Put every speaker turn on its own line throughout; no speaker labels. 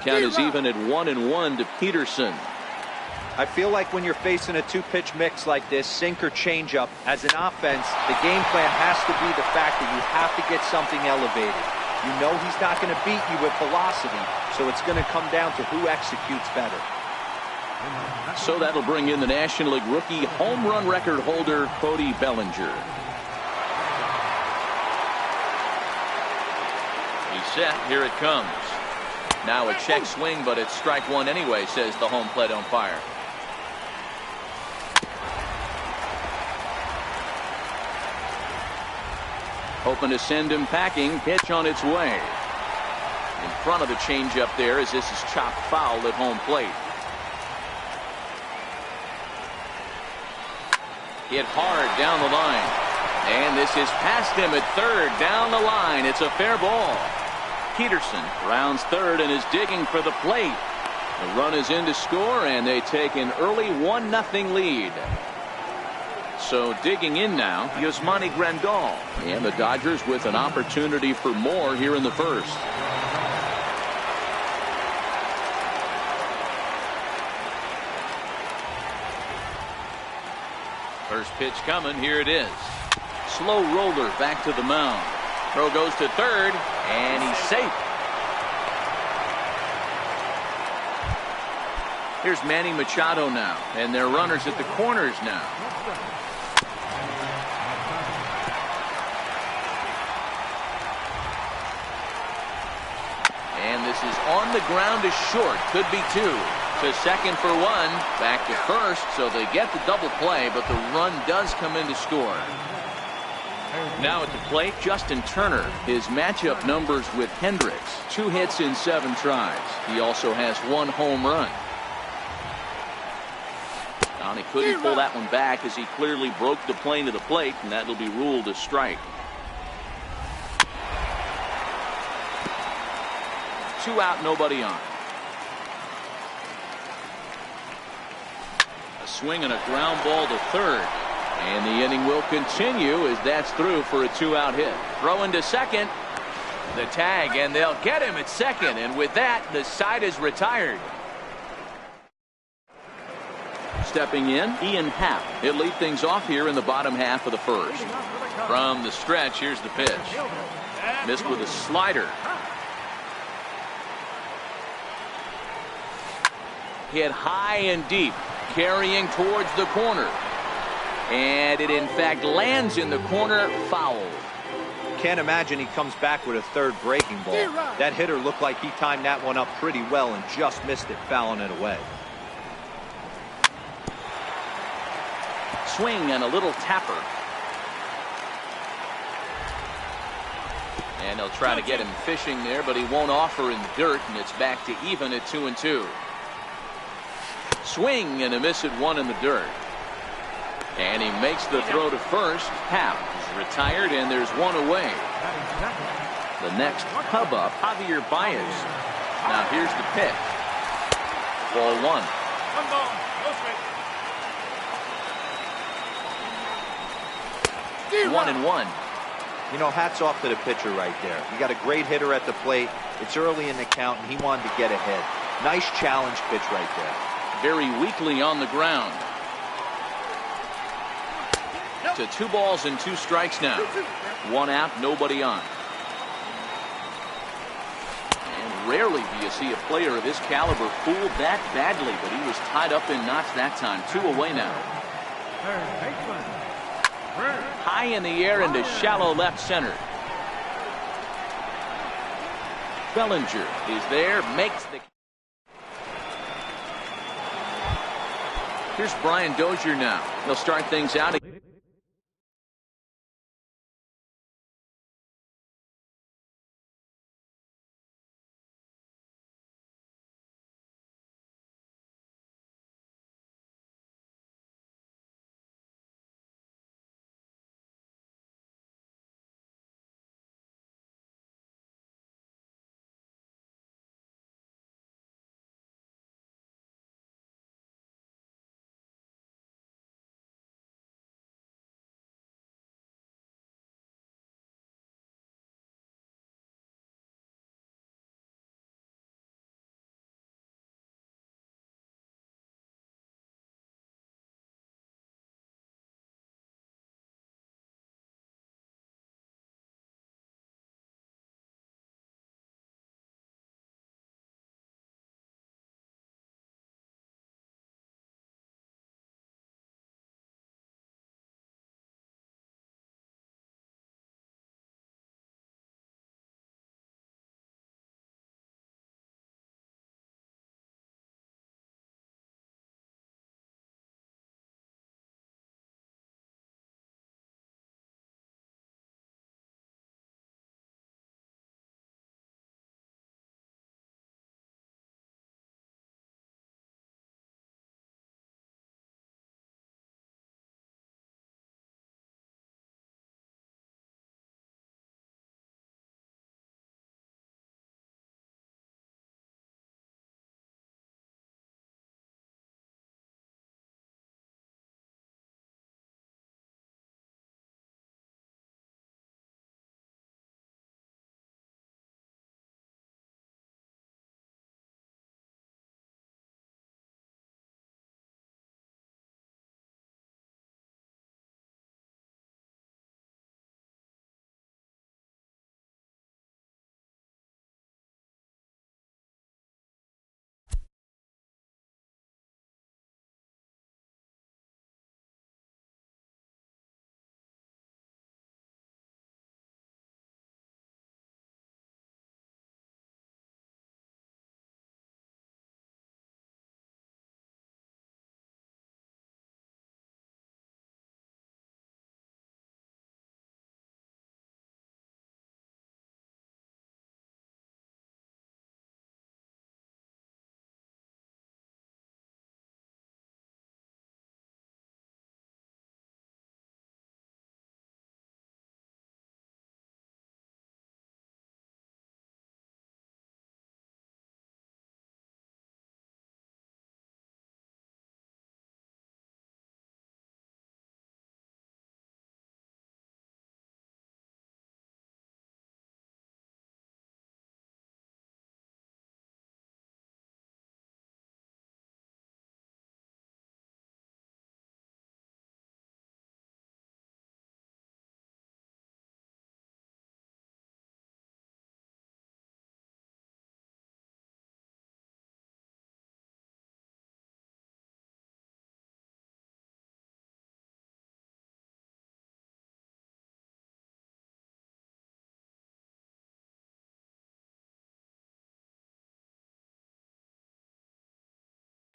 count is even at 1-1 to Peterson.
I feel like when you're facing a two-pitch mix like this, sink or changeup, as an offense, the game plan has to be the fact that you have to get something elevated. You know he's not going to beat you with velocity, so it's going to come down to who executes better.
So that'll bring in the National League rookie home run record holder, Cody Bellinger. He's set. Here it comes. Now a check swing, but it's strike one anyway, says the home plate umpire. Hoping to send him packing. Pitch on its way. In front of the changeup there as this is chopped foul at home plate. Hit hard down the line. And this is past him at third. Down the line. It's a fair ball. Peterson rounds third and is digging for the plate. The run is in to score, and they take an early 1-0 lead. So digging in now, Yasmani Grandal. And the Dodgers with an opportunity for more here in the first. First pitch coming. Here it is. Slow roller back to the mound. Throw goes to third, and he's safe. Here's Manny Machado now, and their runners at the corners now. And this is on the ground to short. Could be two. To second for one. Back to first, so they get the double play, but the run does come in to score. Now at the plate, Justin Turner. His matchup numbers with Hendricks. 2 hits in 7 tries. He also has 1 home run. He couldn't pull that one back as he clearly broke the plane to the plate, and that will be ruled a strike. 2 out, nobody on. A swing and a ground ball to third. And the inning will continue as that's through for a 2-out hit. Throw into second. The tag, and they'll get him at second. And with that, the side is retired. Stepping in, Ian Happ. He'll lead things off here in the bottom half of the first. From the stretch, here's the pitch. Missed with a slider. Hit high and deep, carrying towards the corner. And it in fact lands in the corner, foul.
Can't imagine he comes back with a third breaking ball. That hitter looked like he timed that one up pretty well and just missed it, fouling it away.
Swing and a little tapper. And they'll try to get him fishing there, but he won't offer in the dirt, and it's back to even at 2-2. Swing and a miss at 1 in the dirt. And he makes the throw to first. Happ is retired, and there's 1 away. The next Cub up, Javier Baez. Now here's the pitch. Ball 1.
1 ball, no strike.
1-1.
You know, hats off to the pitcher right there. You got a great hitter at the plate. It's early in the count, and he wanted to get ahead. Nice challenge pitch right there.
Very weakly on the ground. To 2 balls and 2 strikes now. 1 out, nobody on. And rarely do you see a player of this caliber fooled that badly, but he was tied up in knots that time. 2 away now. High in the air into shallow left center. Bellinger is there, makes the... Here's Brian Dozier now. They'll start things out.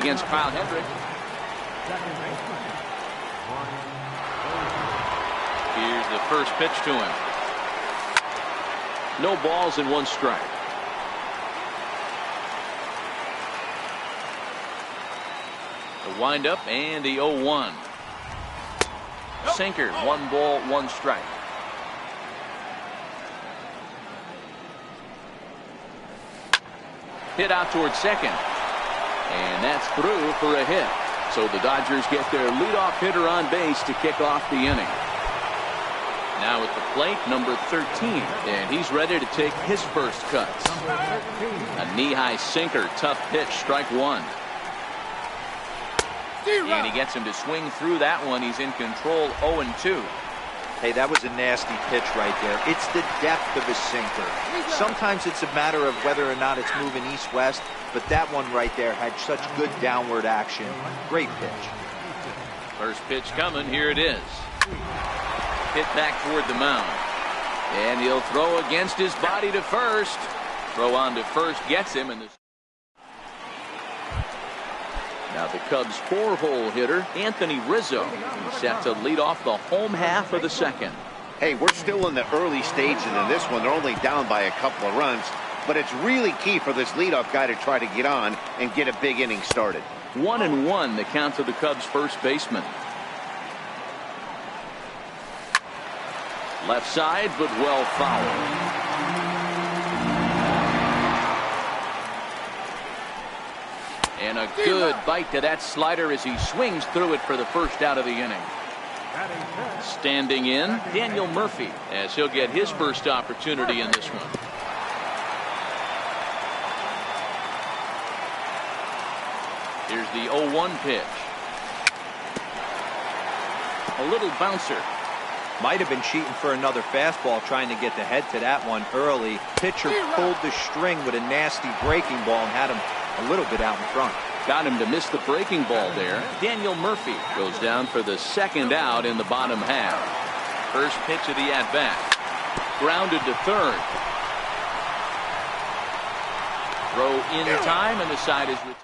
against Kyle Hendrick. Here's the first pitch to him. No balls and 1 strike. The windup and the 0-1. Sinker, 1 ball, 1 strike. Hit out towards second. And that's through for a hit. So the Dodgers get their leadoff hitter on base to kick off the inning. Now at the plate, number 13. And he's ready to take his first cuts. A knee-high sinker, tough pitch, strike 1. And he gets him to swing through that one. He's in control, 0-2.
Hey, that was a nasty pitch right there. It's the depth of his sinker. Sometimes it's a matter of whether or not it's moving east-west, but that one right there had such good downward action. Great pitch.
First pitch coming. Here it is. Hit back toward the mound. And he'll throw against his body to first. Throw on to first gets him in the... Now the Cubs' 4-hole hitter, Anthony Rizzo, is set to lead off the home half of the second.
Hey, we're still in the early stages of this one. They're only down by a couple of runs, but it's really key for this leadoff guy to try to get on and get a big inning started.
1-1 the count to the Cubs' first baseman. Left side, but well fouled. And a good bite to that slider as he swings through it for the first out of the inning. Standing in, Daniel Murphy, as he'll get his first opportunity in this one. Here's the 0-1 pitch. A little bouncer.
Might have been cheating for another fastball, trying to get the head to that one early. Pitcher pulled the string with a nasty breaking ball and had him a little bit out in front.
Got him to miss the breaking ball there. Daniel Murphy goes down for the second out in the bottom half. First pitch of the at-bat. Grounded to third. Throw in time, and the side is retired.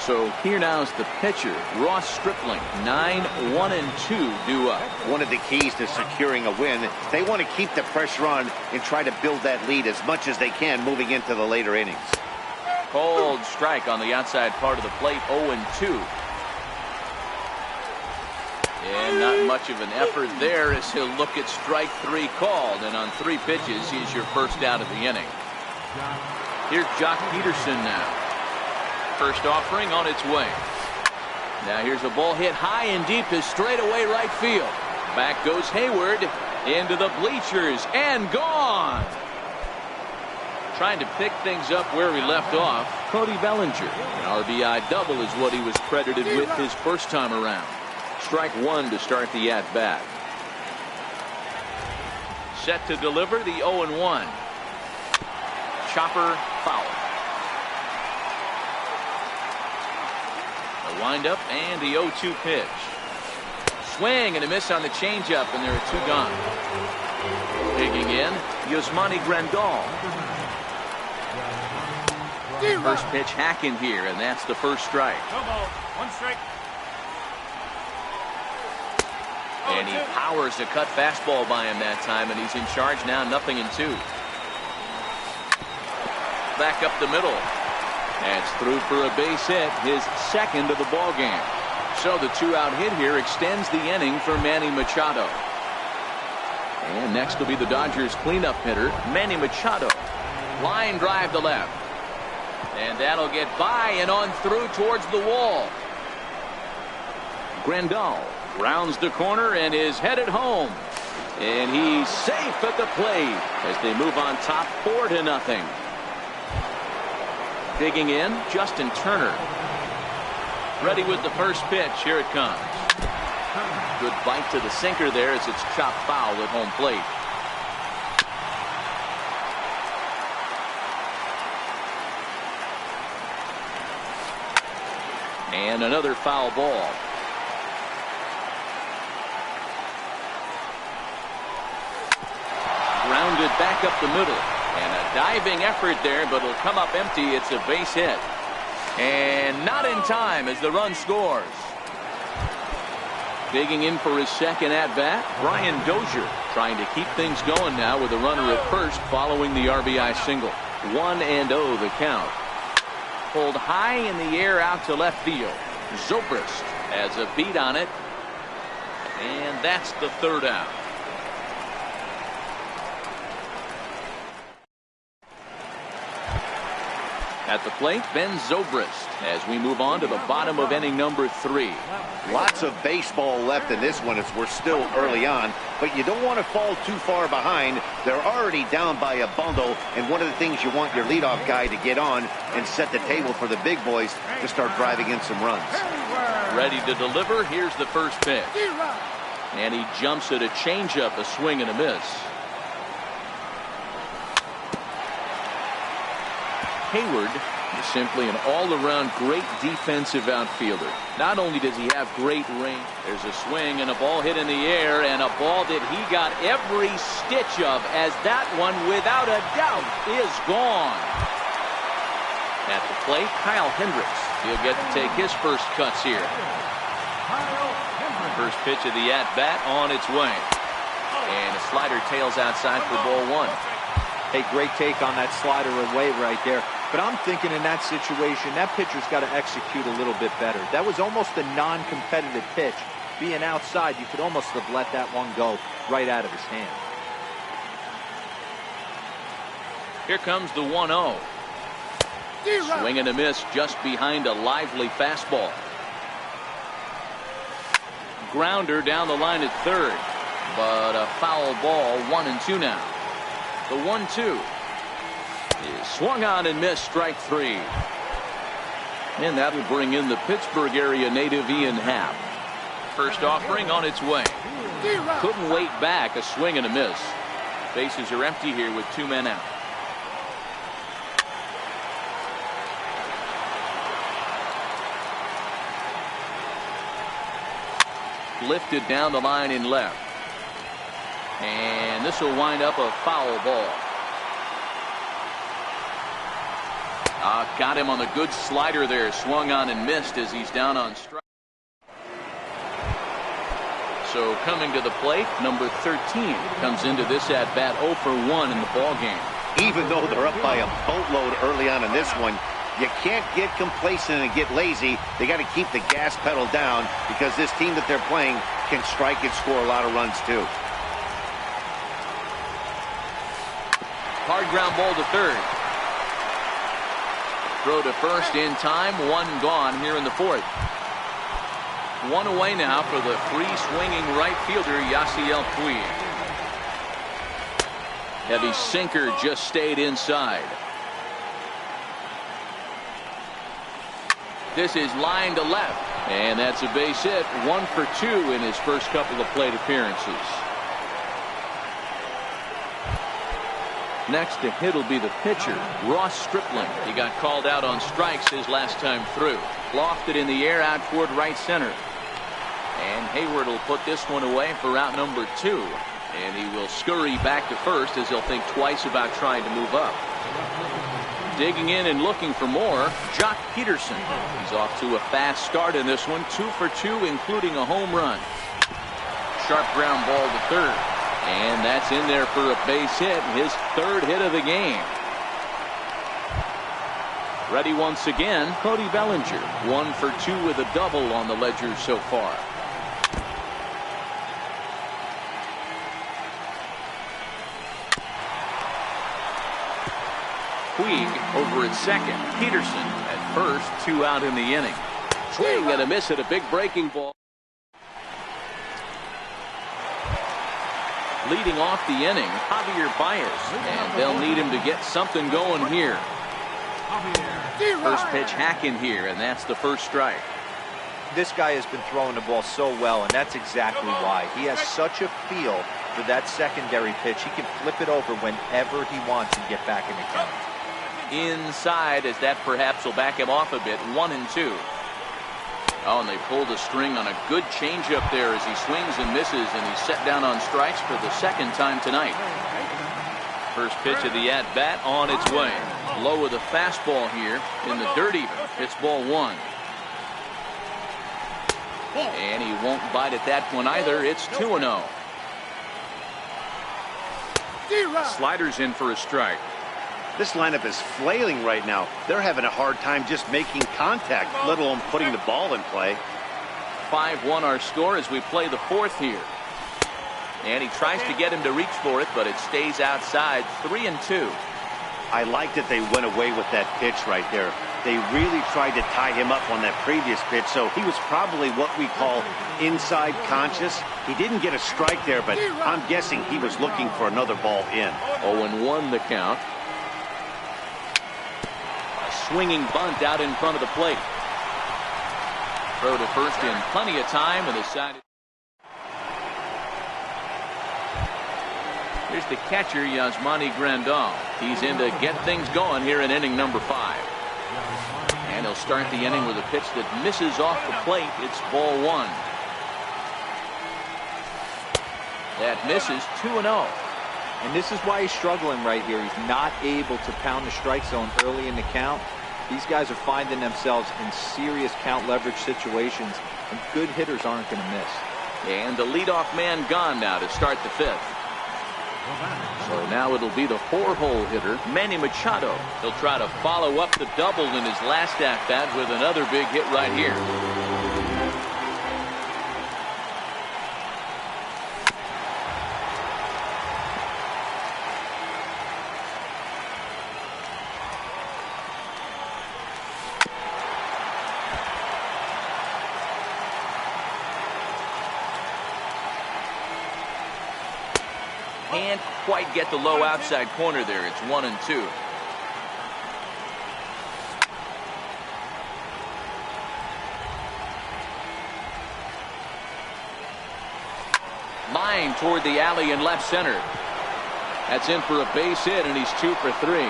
So here now is the pitcher, Ross Stripling. 9-1-2 due up.
One of the keys to securing a win, they want to keep the pressure on and try to build that lead as much as they can moving into the later innings.
Cold strike on the outside part of the plate, 0-2. And not much of an effort there as he'll look at strike 3 called. And on 3 pitches, he's your first out of the inning. Here's Jock Peterson now. First offering on its way. Now here's a ball hit high and deep to straightaway right field. Back goes Hayward into the bleachers and gone. Trying to pick things up where he left off, Cody Bellinger. An RBI double is what he was credited with his first time around. Strike 1 to start the at-bat. Set to deliver the 0-1. Chopper foul. The windup and the 0-2 pitch. Swing and a miss on the changeup, and there are 2 gone. Digging in, Yasmani Grandal. First pitch hacking here, and that's the first strike.
No ball, 1 strike.
And he powers a cut fastball by him that time, and he's in charge now, 0-2. Back up the middle. That's through for a base hit, his second of the ball game. So the 2-out hit here extends the inning for Manny Machado. And next will be the Dodgers cleanup hitter, Manny Machado. Line drive to left. And that'll get by and on through towards the wall. Grandal rounds the corner and is headed home. And he's safe at the plate as they move on top 4-0. Digging in, Justin Turner. Ready with the first pitch. Here it comes. Good bite to the sinker there as it's chopped foul at home plate. And another foul ball. Grounded back up the middle. And a diving effort there, but it'll come up empty. It's a base hit. And not in time as the run scores. Digging in for his second at-bat, Brian Dozier trying to keep things going now with a runner at first following the RBI single. 1-0 the count. Pulled high in the air out to left field. Zobrist has a beat on it. And that's the third out. At the plate, Ben Zobrist as we move on to the bottom of inning number 3.
Lots of baseball left in this one as we're still early on, but you don't want to fall too far behind. They're already down by a bundle, and one of the things you want your leadoff guy to get on and set the table for the big boys to start driving in some runs.
Ready to deliver. Here's the first pitch. And he jumps at a changeup, a swing and a miss. Hayward is simply an all-around great defensive outfielder. Not only does he have great range, there's a swing and a ball hit in the air, and a ball that he got every stitch of, as that one, without a doubt, is gone. At the plate, Kyle Hendricks. He'll get to take his first cuts here. First pitch of the at-bat on its way. And a slider tails outside for ball 1.
Hey, great take on that slider away right there. But I'm thinking in that situation, that pitcher's got to execute a little bit better. That was almost a non-competitive pitch. Being outside, you could almost have let that one go right out of his hand.
Here comes the 1-0. Swing and a miss just behind a lively fastball. Grounder down the line at third. But a foul ball, 1-2 now. The 1-2 is swung on and missed, strike 3. And that'll bring in the Pittsburgh area native Ian Happ. First offering on its way. Couldn't wait back, a swing and a miss. Bases are empty here with 2 men out. Lifted down the line in left. And this will wind up a foul ball. Got him on the good slider there. Swung on and missed as he's down on strike. So coming to the plate, number 13 comes into this at-bat 0 for 1 in the ball game.
Even though they're up by a boatload early on in this one, you can't get complacent and get lazy. They got to keep the gas pedal down because this team that they're playing can strike and score a lot of runs too.
Hard ground ball to third. Throw to first in time. 1 gone here in the 4th. 1 away now for the free swinging right fielder Yasiel Puig. Heavy sinker just stayed inside. This is line to left, and that's a base hit. 1 for 2 in his first couple of plate appearances. Next to hit will be the pitcher, Ross Stripling. He got called out on strikes his last time through. Lofted in the air out toward right center. And Hayward will put this one away for out number 2. And he will scurry back to first as he'll think twice about trying to move up. Digging in and looking for more, Jock Peterson. He's off to a fast start in this one. 2 for 2, including a home run. Sharp ground ball to third. And that's in there for a base hit, his 3rd hit of the game. Ready once again, Cody Bellinger. 1 for 2 with a double on the ledger so far. Puig over at second. Peterson at first, 2 out in the inning. Swing and a miss at a big breaking ball. Leading off the inning, Javier Baez, and they'll need him to get something going here. First pitch hacking here, and that's the first strike.
This guy has been throwing the ball so well, and that's exactly why. He has such a feel for that secondary pitch. He can flip it over whenever he wants and get back in the count.
Inside, as that perhaps will back him off a bit. 1-2. Oh, and they pulled a string on a good changeup there as he swings and misses, and he's set down on strikes for the 2nd time tonight. First pitch of the at-bat on its way. Low with a fastball here in the dirt even. It's ball one. And he won't bite at that one either. It's 2-0. Sliders in for a strike.
This lineup is flailing right now. They're having a hard time just making contact, let alone putting the ball in play.
5-1 our score as we play the fourth here. And he tries to get him to reach for it, but it stays outside. 3-2.
I like that they went away with that pitch right there. They really tried to tie him up on that previous pitch, so he was probably what we call inside conscious. He didn't get a strike there, but I'm guessing he was looking for another ball in.
0-1 the count. A swinging bunt out in front of the plate. Throw to first in plenty of time, and the side. Here's the catcher, Yasmani Grandal. He's in to get things going here in inning number 5. And he'll start the inning with a pitch that misses off the plate. It's ball one. That misses. 2-0.
And this is why he's struggling right here. He's not able to pound the strike zone early in the count. These guys are finding themselves in serious count leverage situations, and good hitters aren't going to miss.
And the leadoff man gone now to start the fifth. So now it'll be the 4-hole hitter, Manny Machado. He'll try to follow up the double in his last at-bat with another big hit right here. Can't quite get the low outside corner there. It's 1-2. Line toward the alley in left center. That's in for a base hit, and he's 2 for 3.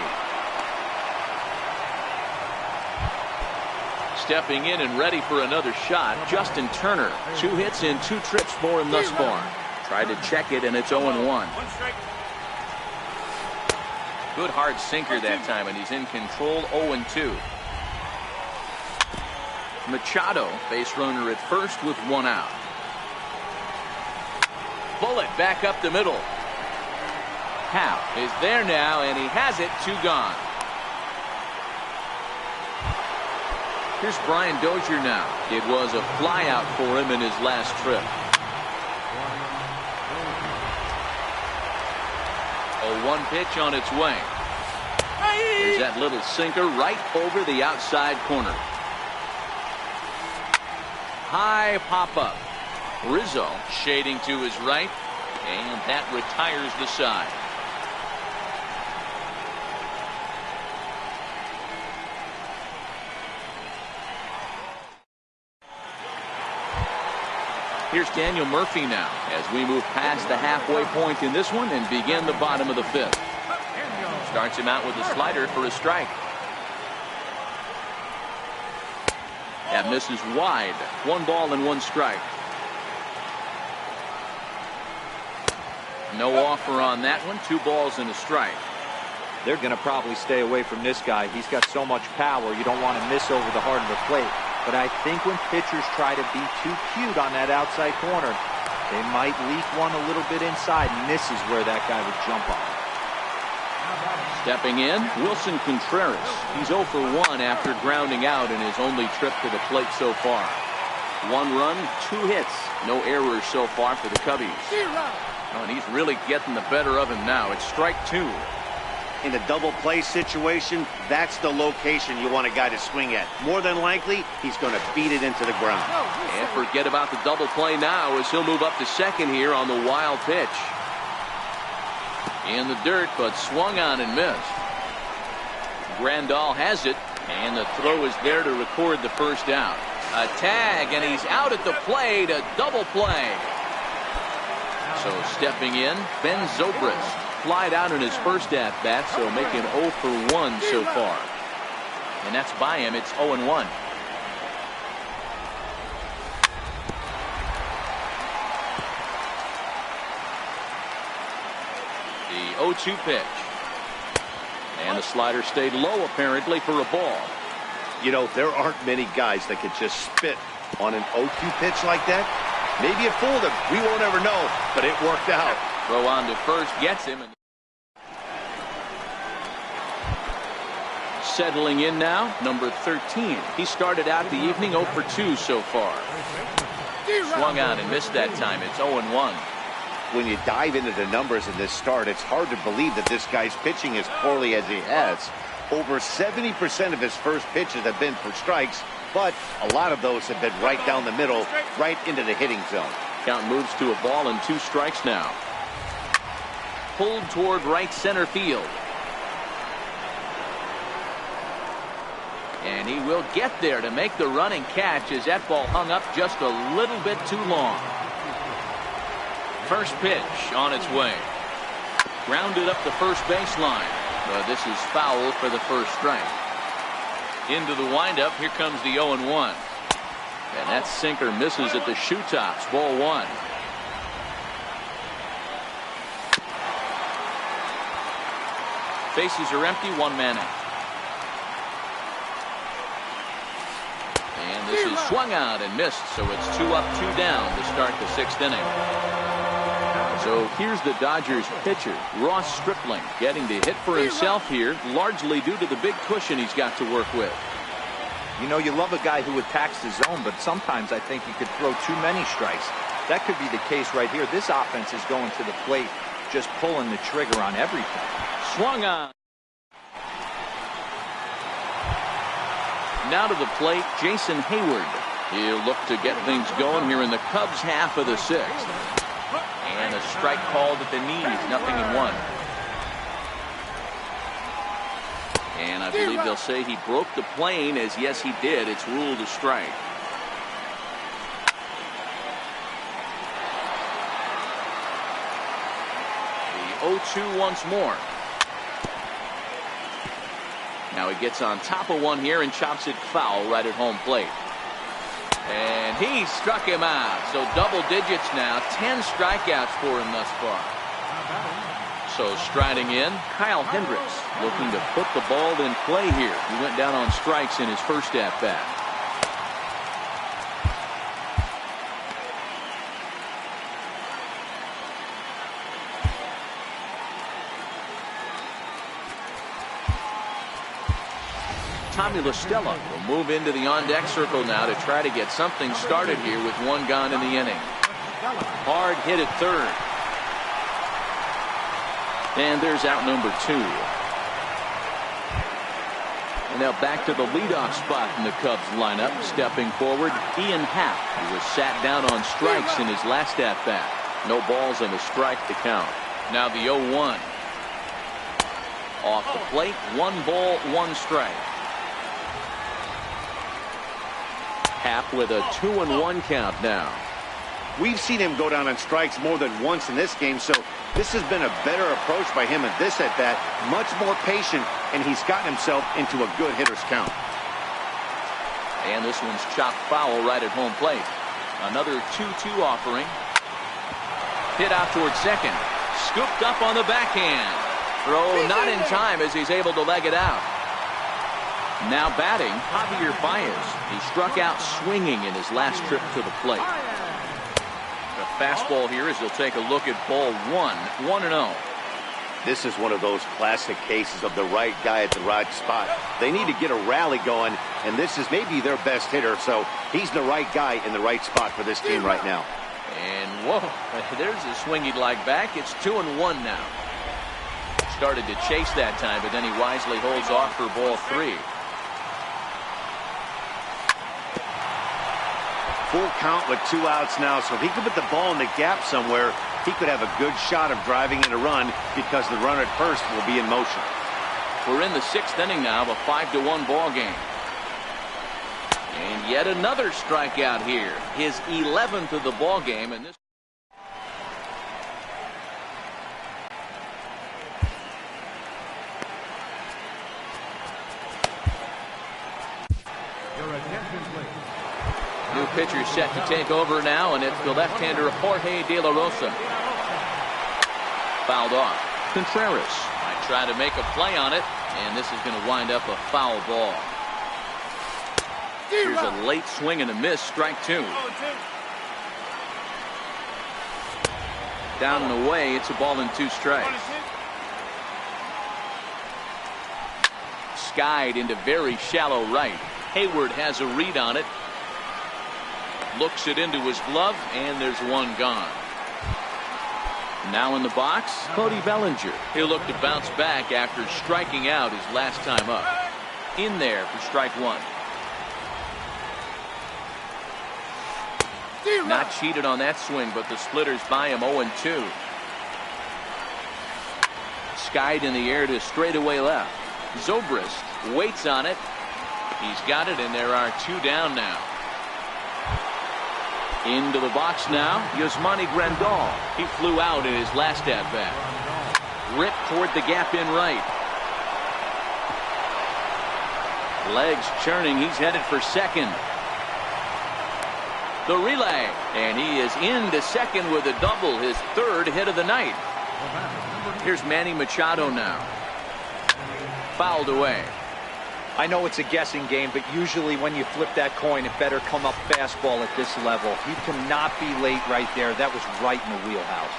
Stepping in and ready for another shot, Justin Turner. 2 hits in 2 trips for him thus far. Tried to check it, and it's 0-1. Good hard sinker that time, and he's in control. 0-2. Machado, base runner at first with 1 out. Bullet back up the middle. Howe is there now, and he has it. 2 gone. Here's Brian Dozier now. It was a fly out for him in his last trip. 0-1 pitch on its way. There's that little sinker right over the outside corner. High pop-up. Rizzo shading to his right, and that retires the side. Here's Daniel Murphy now as we move past the halfway point in this one and begin the bottom of the fifth. Starts him out with a slider for a strike. That misses wide. 1 ball and 1 strike. No offer on that one. 2 balls and a strike.
They're going to probably stay away from this guy. He's got so much power, you don't want to miss over the heart of the plate. But I think when pitchers try to be too cute on that outside corner, they might leak one a little bit inside, and this is where that guy would jump on.
Stepping in, Wilson Contreras. He's 0 for 1 after grounding out in his only trip to the plate so far. 1 run, 2 hits. No errors so far for the Cubbies. Oh, and he's really getting the better of him now. It's strike 2.
In a double play situation, that's the location you want a guy to swing at. More than likely, he's going to beat it into the ground.
And forget about the double play now as he'll move up to second here on the wild pitch. In the dirt, but swung on and missed. Grandal has it, and the throw is there to record the first out. A tag, and he's out at the plate. A double play. So stepping in, Ben Zobrist. Flied out in his first at-bat, so making 0 for 1 so far. And that's by him. It's 0-1. The 0-2 pitch. And the slider stayed low apparently for a ball.
You know, there aren't many guys that could just spit on an 0-2 pitch like that. Maybe it fooled him. We won't ever know, but it worked out.
Throw on to first gets him. Settling in now, number 13. He started out the evening 0 for 2 so far. Swung out and missed that time. It's 0-1.
When you dive into the numbers in this start, it's hard to believe that this guy's pitching as poorly as he has. Over 70% of his first pitches have been for strikes, but a lot of those have been right down the middle, right into the hitting zone.
Count moves to a ball and 2 strikes now. Pulled toward right center field. And he will get there to make the running catch as that ball hung up just a little bit too long. First pitch on its way. Grounded up the first baseline. But this is foul for the first strike. Into the windup. Here comes the 0-1. And that sinker misses at the shoe tops. Ball 1. Bases are empty. 1 man out. And this is swung out and missed. So it's 2 up, 2 down to start the 6th inning. So here's the Dodgers pitcher, Ross Stripling, getting to hit for himself here, largely due to the big cushion he's got to work with.
You know, you love a guy who attacks the zone, but sometimes I think he could throw too many strikes. That could be the case right here. This offense is going to the plate, just pulling the trigger on everything.
Swung on. Now to the plate, Jason Hayward. He'll look to get things going here in the Cubs' half of the 6th. And a strike called at the knees, 0-1. And I believe they'll say he broke the plane, as yes he did. It's ruled a strike. The 0-2 once more. Now he gets on top of one here and chops it foul right at home plate. And he struck him out. So double digits now. 10 strikeouts for him thus far. So striding in, Kyle Hendricks looking to put the ball in play here. He went down on strikes in his first at bat. Tommy La Stella will move into the on-deck circle now to try to get something started here with 1 gone in the inning. Hard hit at third. And there's out number 2. And now back to the leadoff spot in the Cubs lineup. Stepping forward, Ian Happ, who was sat down on strikes in his last at-bat. No balls and a strike to count. Now the 0-1. Off the plate, 1 ball, 1 strike. Happ with a 2-1 count now.
We've seen him go down on strikes more than once in this game, so this has been a better approach by him at this at-bat. Much more patient, and he's gotten himself into a good hitter's count.
And this one's chopped foul right at home plate. Another 2-2 offering. Hit out towards second. Scooped up on the backhand. Throw not in time as he's able to leg it out. Now batting, Javier Baez. He struck out swinging in his last trip to the plate. The fastball here as he'll take a look at ball 1, 1-0.
This is one of those classic cases of the right guy at the right spot. They need to get a rally going, and this is maybe their best hitter, so he's the right guy in the right spot for this team right now.
And whoa, there's a swing he'd like back. It's 2-1 now. Started to chase that time, but then he wisely holds off for ball 3.
Full count with 2 outs now, so if he could put the ball in the gap somewhere, he could have a good shot of driving in a run because the runner at first will be in motion.
We're in the 6th inning now of a 5-1 ball game. And yet another strikeout here. His 11th of the ball game, and this. New pitcher set to take over now, and it's the left-hander Jorge De La Rosa. Fouled off. Contreras might try to make a play on it. And this is going to wind up a foul ball. Here's a late swing and a miss. Strike two. Down and away. It's a ball and 2 strikes. Skied into very shallow right. Hayward has a read on it. Looks it into his glove, and there's one gone. Now in the box, Cody Bellinger. He'll look to bounce back after striking out his last time up. In there for strike one. Not cheated on that swing, but the splitters by him 0-2. Skied in the air to straightaway left. Zobrist waits on it. He's got it, and there are 2 down now. Into the box now, Yasmani Grandal. He flew out in his last at-bat. Ripped toward the gap in right. Legs churning. He's headed for second. The relay, and he is into second with a double, his 3rd hit of the night. Here's Manny Machado now. Fouled away.
I know it's a guessing game, but usually when you flip that coin, it better come up fastball at this level. He cannot be late right there. That was right in the wheelhouse.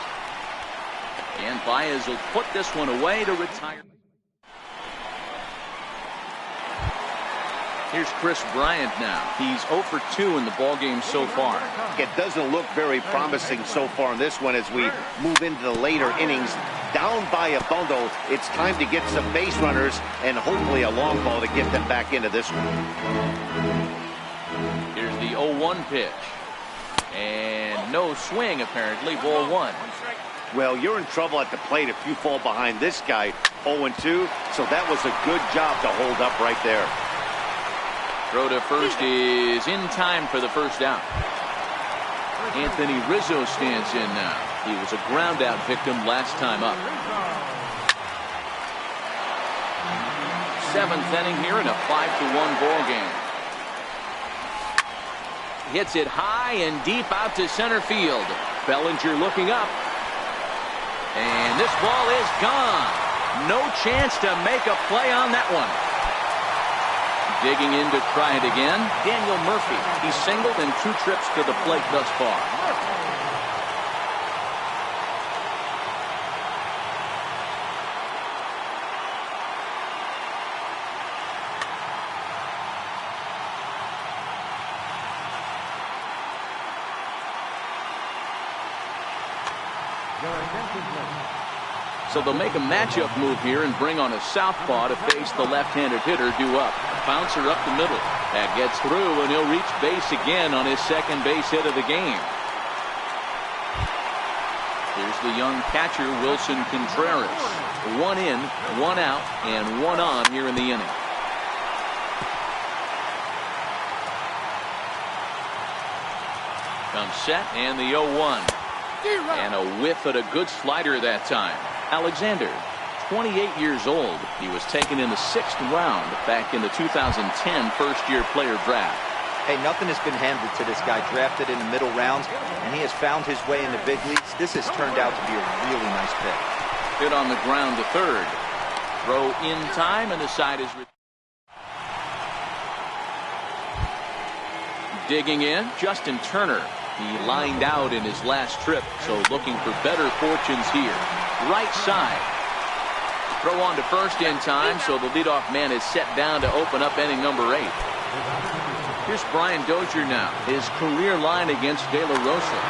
And Baez will put this one away to retire. Here's Chris Bryant now. He's 0 for 2 in the ballgame so far.
It doesn't look very promising so far in this one as we move into the later innings. Down by a bundle, it's time to get some base runners and hopefully a long ball to get them back into this one.
Here's the 0-1 pitch. And no swing, apparently. Ball 1.
Well, you're in trouble at the plate if you fall behind this guy 0-2, so that was a good job to hold up right there.
Throw to first is in time for the first out. Anthony Rizzo stands in now. He was a ground out victim last time up. 7th inning here in a 5-1 ball game. Hits it high and deep out to center field. Bellinger looking up. And this ball is gone. No chance to make a play on that one. Digging in to try it again, Daniel Murphy. He's singled in 2 trips to the plate thus far. So they'll make a matchup move here and bring on a southpaw to face the left-handed hitter due up. Bouncer up the middle. That gets through, and he'll reach base again on his 2nd base hit of the game. Here's the young catcher, Wilson Contreras. 1 in, 1 out, and 1 on here in the inning. Comes set, and the 0-1. And a whiff at a good slider that time. Alexander, 28 years old. He was taken in the 6th round back in the 2010 first-year player draft.
Hey, nothing has been handed to this guy. Drafted in the middle rounds, and he has found his way in the big leagues. This has turned out to be a really nice pick.
Hit on the ground to third. Throw in time, and the side is digging in. Justin Turner. He lined out in his last trip, so looking for better fortunes here. Right side. Throw on to first in time, so the leadoff man is set down to open up inning number 8. Here's Brian Dozier now. His career line against De La Rosa.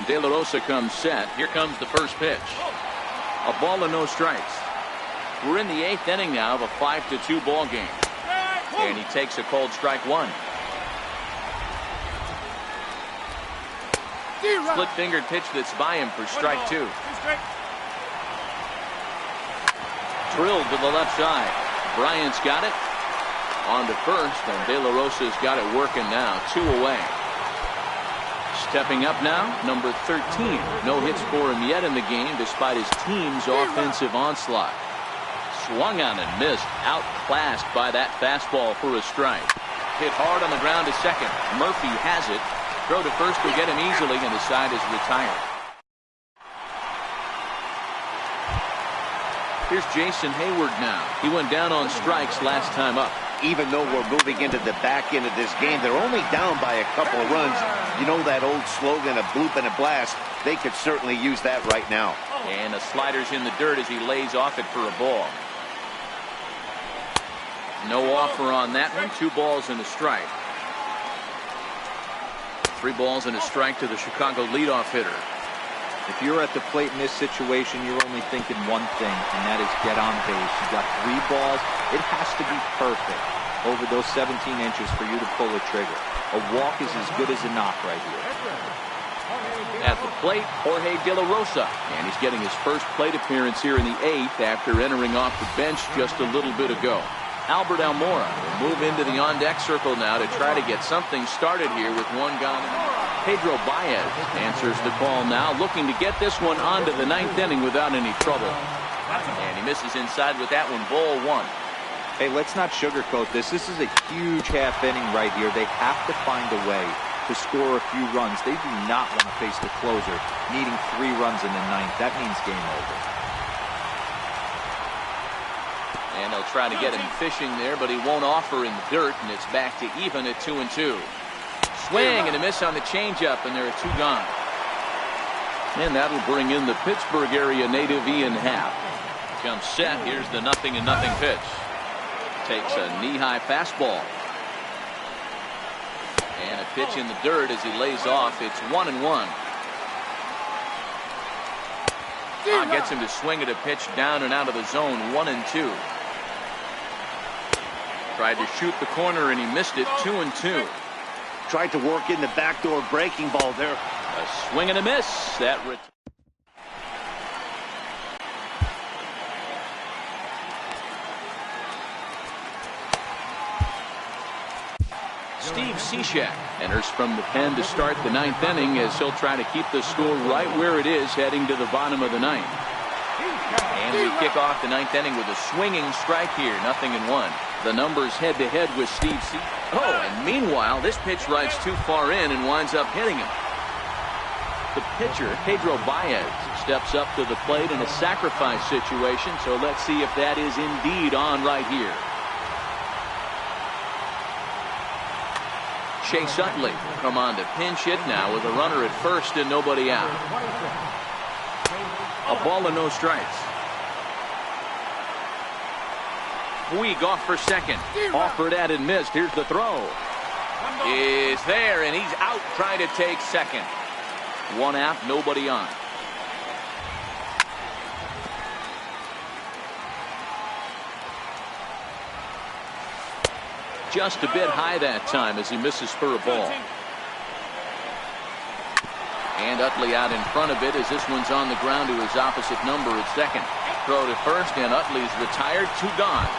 De La Rosa comes set. Here comes the first pitch. A ball and no strikes. We're in the 8th inning now of a 5-2 ball game. And he takes a cold strike 1. Split fingered pitch that's by him for strike 2. Drilled to the left side. Bryant's got it. On to first, and De La Rosa's got it working now. 2 away. Stepping up now, number 13. No hits for him yet in the game despite his team's offensive onslaught. swung on and missed. Outclassed by that fastball for a strike. Hit hard on the ground to second. Murphy has it. Throw to first will get him easily, and the side is retired. Here's Jason Hayward now. He went down on strikes last time up.
Even though we're moving into the back end of this game, they're only down by a couple of runs. You know that old slogan, a bloop and a blast? They could certainly use that right now.
And the slider's in the dirt as he lays off it for a ball. No offer on that one. 2 balls and a strike. 3 balls and a strike to the Chicago leadoff hitter.
If you're at the plate in this situation, you're only thinking one thing, and that is get on base. You got 3 balls. It has to be perfect over those 17 inches for you to pull a trigger. A walk is as good as a knock right here.
At the plate, Jorge De La Rosa. And he's getting his first plate appearance here in the 8th after entering off the bench just a little bit ago. Albert Almora will move into the on-deck circle now to try to get something started here with 1 gone. Pedro Baez answers the call now, looking to get this one onto the 9th inning without any trouble. And he misses inside with that one, ball 1.
Hey, let's not sugarcoat this. This is a huge half inning right here. They have to find a way to score a few runs. They do not want to face the closer, needing 3 runs in the 9th. That means game over.
And they'll try to get him fishing there, but he won't offer in the dirt, and it's back to even at 2-2. Swing and a miss on the changeup, and there are 2 gone. And that'll bring in the Pittsburgh area native Ian Happ. Comes set. Here's the 0-0 pitch. Takes a knee-high fastball. And a pitch in the dirt as he lays off. It's 1-1. Gets him to swing at a pitch down and out of the zone. 1-2. Tried to shoot the corner and he missed it. 2-2.
Tried to work in the backdoor breaking ball there.
A swing and a miss. That Steve Cishek enters from the pen to start the 9th inning as he'll try to keep the score right where it is heading to the bottom of the 9th. And we kick off the 9th inning with a swinging strike here. 0-1. The numbers head-to-head with Steve Cishek. Oh, and meanwhile, this pitch rides too far in and winds up hitting him. The pitcher, Pedro Baez, steps up to the plate in a sacrifice situation, so let's see if that is indeed on right here. Chase Utley will come on to pinch hit now with a runner at first and nobody out. A ball and no strikes. Puig off for second. Offered at and missed. Here's the throw. Is there, and he's out trying to take second. 1 out, nobody on. Just a bit high that time as he misses for a ball. And Utley out in front of it as this one's on the ground to his opposite number at second. Throw to first, and Utley's retired. 2 gone.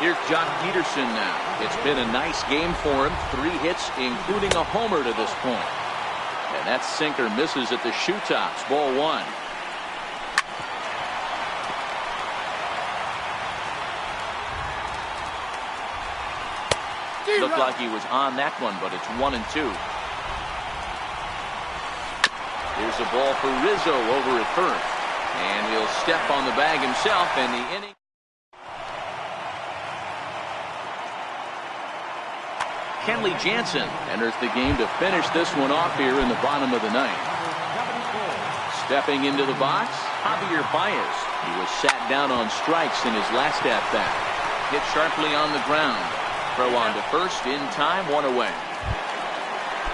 Here's Jock Peterson now. It's been a nice game for him. 3 hits, including a homer to this point. And that sinker misses at the shoe tops. Ball 1. Looked like he was on that one, but it's 1-2. Here's a ball for Rizzo over at first. And he'll step on the bag himself, and the inning. Kenley Jansen enters the game to finish this one off here in the bottom of the 9th. Stepping into the box, Javier Baez. He was sat down on strikes in his last at-bat. Hit sharply on the ground. Throw on to first in time, 1 away.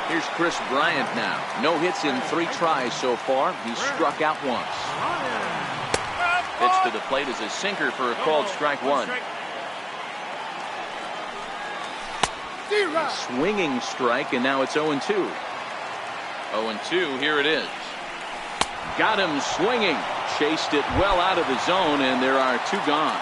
Here's Chris Bryant now. No hits in 3 tries so far. He struck out once. Pitch to the plate is a sinker for a called strike 1. Swinging strike, and now it's 0-2. 0-2, here it is. Got him swinging. Chased it well out of the zone, and there are 2 gone.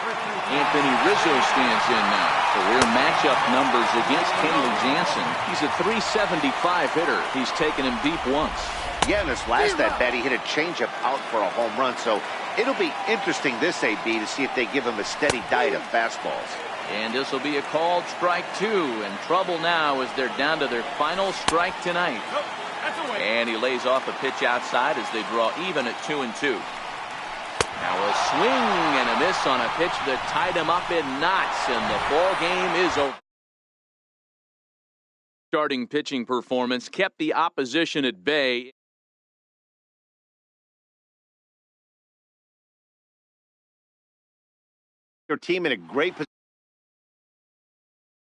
Anthony Rizzo stands in now. Career matchup numbers against Kenley Jansen. He's a .375 hitter. He's taken him deep once.
Yeah, in his last at-bat, he hit a changeup out for a home run. So it'll be interesting this AB to see if they give him a steady diet of fastballs.
And this will be a called strike 2. In trouble now as they're down to their final strike tonight. And he lays off a pitch outside as they draw even at 2-2. Now a swing and a miss on a pitch that tied him up in knots, and the ball game is over. Starting pitching performance kept the opposition at bay.
Your team in a great position.